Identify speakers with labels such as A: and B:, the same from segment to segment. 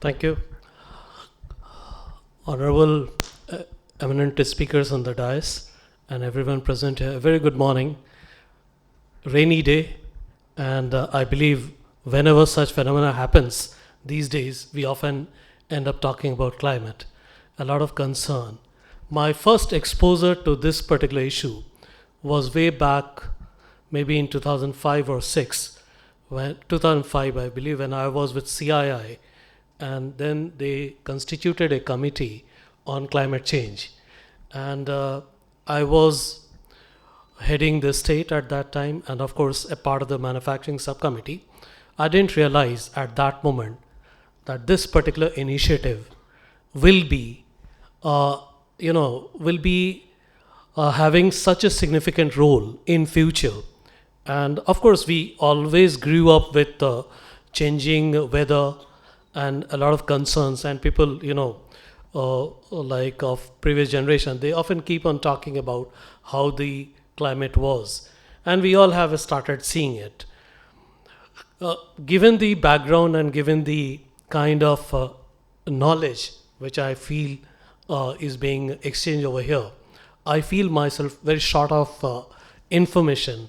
A: Thank you. Honorable eminent speakers on the dais and everyone present here, a very good morning. Rainy day, and I believe whenever such phenomena happens these days, we often end up talking about climate. A lot of concern. My first exposure to this particular issue was way back, maybe in 2005 or 6, when 2005, I believe, when I was with CII, and then they constituted a committee on climate change, and I was heading the state at that time, and of course a part of the manufacturing subcommittee. I didn't realize at that moment that this particular initiative will be, will be having such a significant role in future. And of course, we always grew up with changing weather and a lot of concerns, and people, like of previous generation, they often keep on talking about how the climate was, and we all have started seeing it. Given the background and given the kind of knowledge which I feel is being exchanged over here, I feel myself very short of information,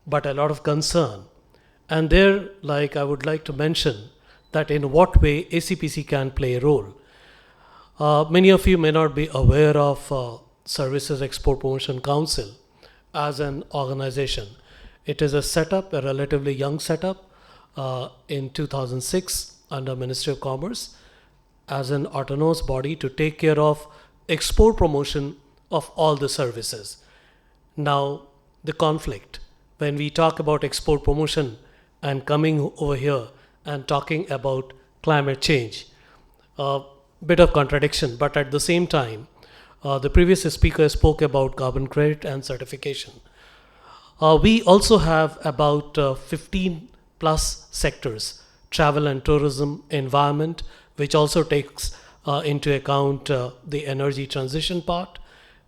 A: but a lot of concern. And there, like I would like to mention that in what way ACPC can play a role. Many of you may not be aware of Services Export Promotion Council as an organization. It is a setup, a relatively young setup, in 2006 under Ministry of Commerce as an autonomous body to take care of export promotion of all the services. Now, the conflict, when we talk about export promotion and coming over here and talking about climate change, a bit of contradiction, but at the same time, the previous speaker spoke about carbon credit and certification. We also have about 15 plus sectors: travel and tourism, environment, which also takes into account the energy transition part,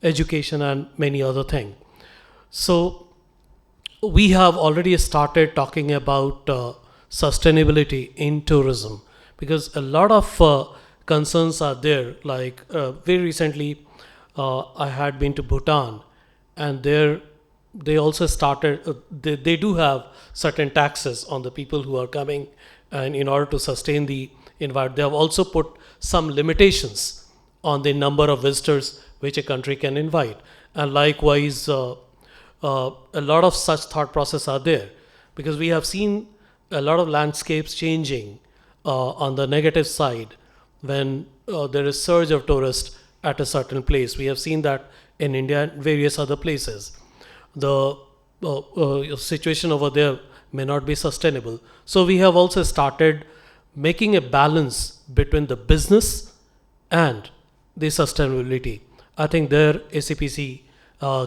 A: education, and many other things. So we have already started talking about sustainability in tourism, because a lot of concerns are there. Like very recently, I had been to Bhutan, and there they also started, they do have certain taxes on the people who are coming, and in order to sustain the environment, they have also put some limitations on the number of visitors which a country can invite. And likewise, a lot of such thought process are there, because we have seen a lot of landscapes changing on the negative side when there is surge of tourists at a certain place. We have seen that in India and various other places. The situation over there may not be sustainable. So we have also started making a balance between the business and the sustainability. I think there ACPC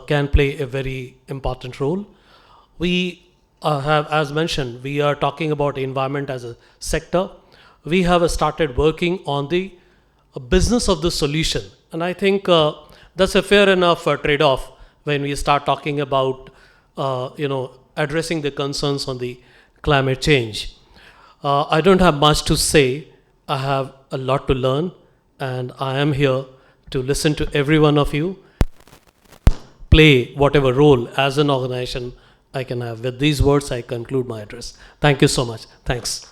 A: can play a very important role. We have, as mentioned, we are talking about environment as a sector. We have started working on the business of the solution. And I think that's a fair enough trade-off when we start talking about, addressing the concerns on the climate change. I don't have much to say. I have a lot to learn, and I am here to listen to every one of you, play whatever role as an organization I can have. With these words, I conclude my address. Thank you so much. Thanks.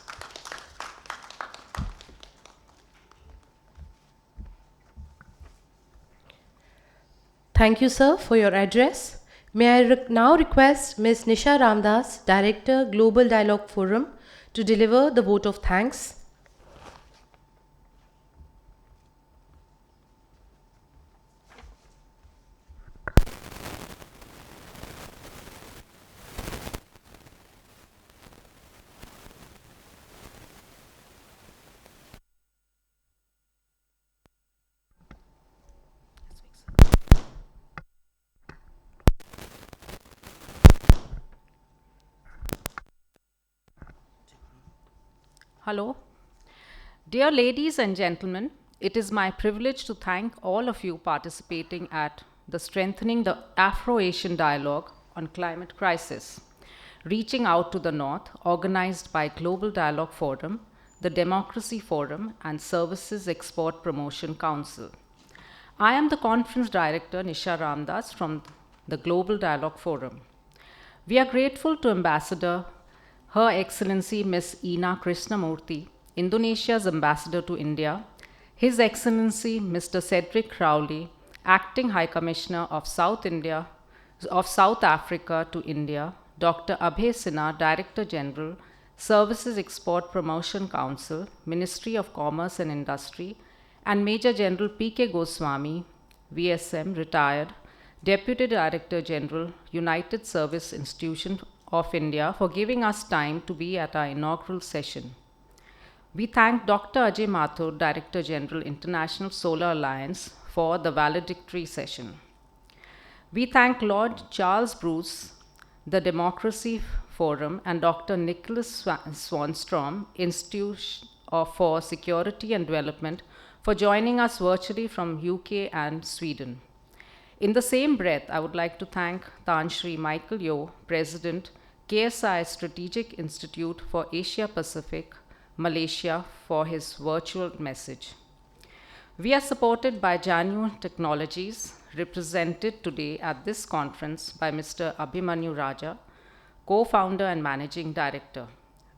B: Thank you, sir, for your address. May I now request Ms. Nisha Ramdas, Director, Global Dialogue Forum, to deliver the vote of thanks.
C: Hello. Dear ladies and gentlemen, it is my privilege to thank all of you participating at the Strengthening the Afro-Asian Dialogue on Climate Crisis, Reaching Out to the North, organized by Global Dialogue Forum, the Democracy Forum, and Services Export Promotion Council. I am the Conference Director, Nisha Ramdas, from the Global Dialogue Forum. We are grateful to Ambassador Her Excellency Ms. Ina Krishnamurthy, Indonesia's Ambassador to India, His Excellency Mr. Cedric Crowley, Acting High Commissioner of South Africa to India, Dr. Abhay Sinha, Director General, Services Export Promotion Council, Ministry of Commerce and Industry, and Major General P.K. Goswami, VSM, retired, Deputy Director General, United Service Institution of India, for giving us time to be at our inaugural session. We thank Dr. Ajay Mathur, Director General, International Solar Alliance, for the valedictory session. We thank Lord Charles Bruce, the Democracy Forum, and Dr. Nicholas Swanstrom, Institute for Security and Development, for joining us virtually from UK and Sweden. In the same breath, I would like to thank Tanshri Michael Yeo, President, KSI Strategic Institute for Asia Pacific, Malaysia, for his virtual message. We are supported by Janu Technologies, represented today at this conference by Mr. Abhimanyu Raja, co-founder and managing director.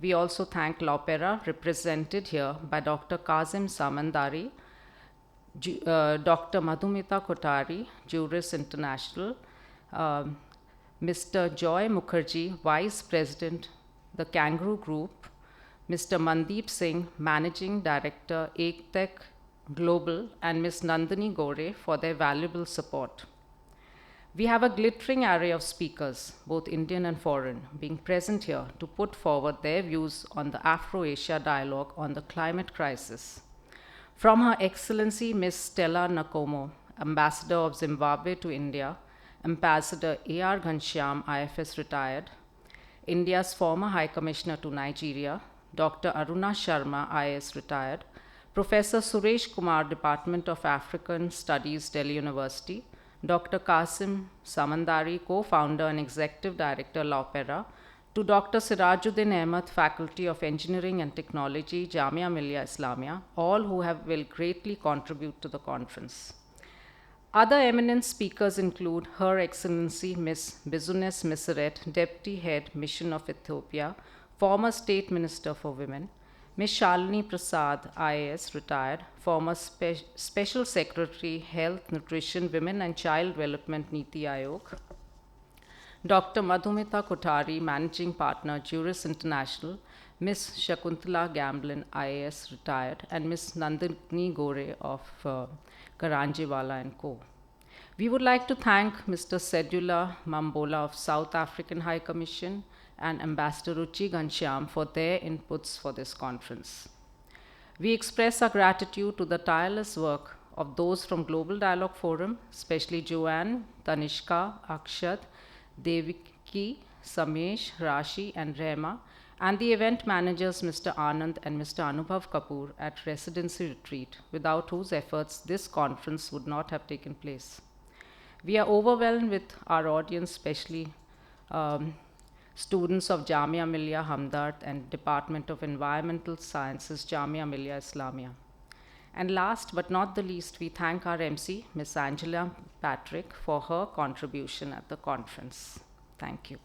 C: We also thank Laupera, represented here by Dr. Kazim Samandari, Dr. Madhumita Kothari, Juris International, Mr. Joy Mukherjee, Vice President, the Kangaroo Group, Mr. Mandeep Singh, Managing Director, Ektech Global, and Ms. Nandini Gore for their valuable support. We have a glittering array of speakers, both Indian and foreign, being present here to put forward their views on the Afro-Asia dialogue on the climate crisis. From Her Excellency Ms. Stella Nakomo, Ambassador of Zimbabwe to India, Ambassador A.R. Ghanshyam, IFS retired, India's former High Commissioner to Nigeria, Dr. Aruna Sharma, IAS retired, Professor Suresh Kumar, Department of African Studies, Delhi University, Dr. Qasim Samandari, co-founder and executive director, Laupera, to Dr. Sirajuddin Ahmed, Faculty of Engineering and Technology, Jamia Millia Islamia, all who will greatly contribute to the conference. Other eminent speakers include Her Excellency Ms. Bizunes Miseret, Deputy Head, Mission of Ethiopia, former State Minister for Women, Ms. Shalini Prasad, IAS, retired, former Special Secretary, Health, Nutrition, Women and Child Development, Niti Aayog, Dr. Madhumita Kothari, Managing Partner, Juris International, Ms. Shakuntala Gamblin, IAS, retired, and Ms. Nandini Gore of Karanjiwala and Co. We would like to thank Mr. Sedula Mambola of South African High Commission and Ambassador Ruchi Ghanshyam for their inputs for this conference. We express our gratitude to the tireless work of those from Global Dialogue Forum, especially Joanne, Tanishka, Akshat, Deviki, Samesh, Rashi, and Rema, and the event managers Mr. Anand and Mr. Anubhav Kapoor at Residency Retreat, without whose efforts this conference would not have taken place. We are overwhelmed with our audience, especially students of Jamia Millia Hamdard and Department of Environmental Sciences, Jamia Millia Islamia. And last but not the least, we thank our MC, Ms. Angela Patrick, for her contribution at the conference. Thank you.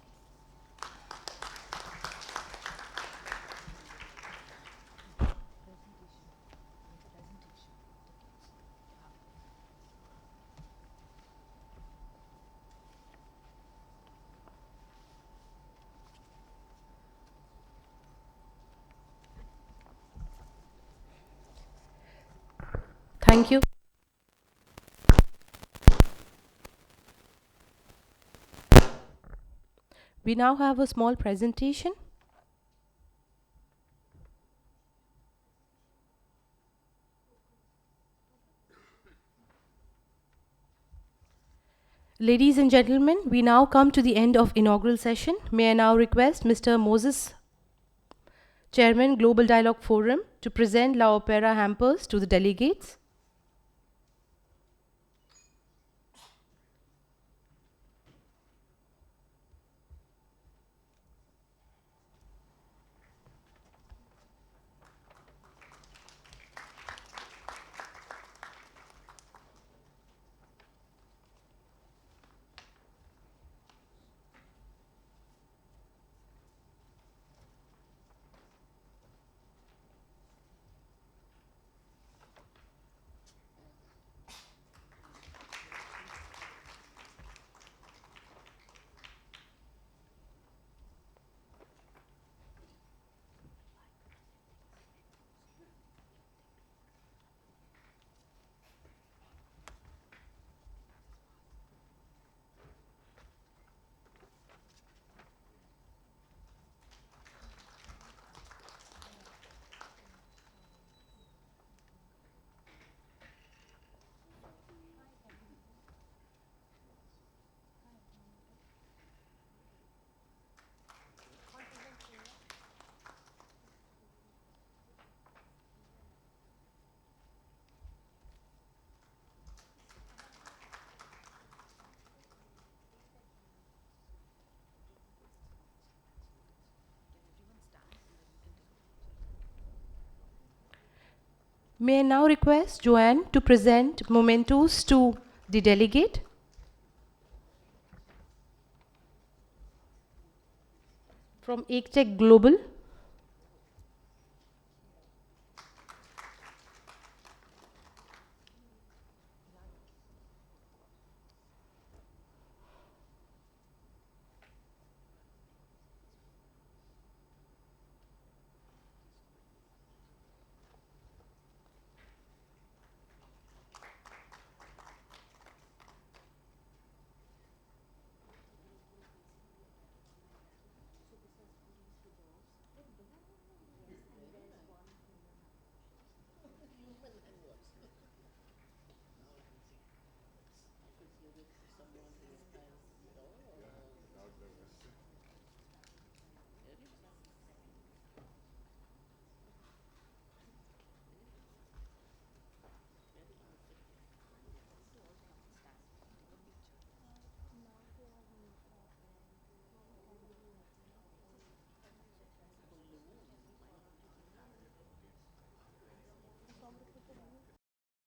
B: Thank you. We now have a small presentation. Ladies and gentlemen, we now come to the end of inaugural session. May I now request Mr. Moses, Chairman, Global Dialogue Forum, to present La Opera hampers to the delegates. May I now request Joanne to present mementos to the delegate? From ECTEC Global.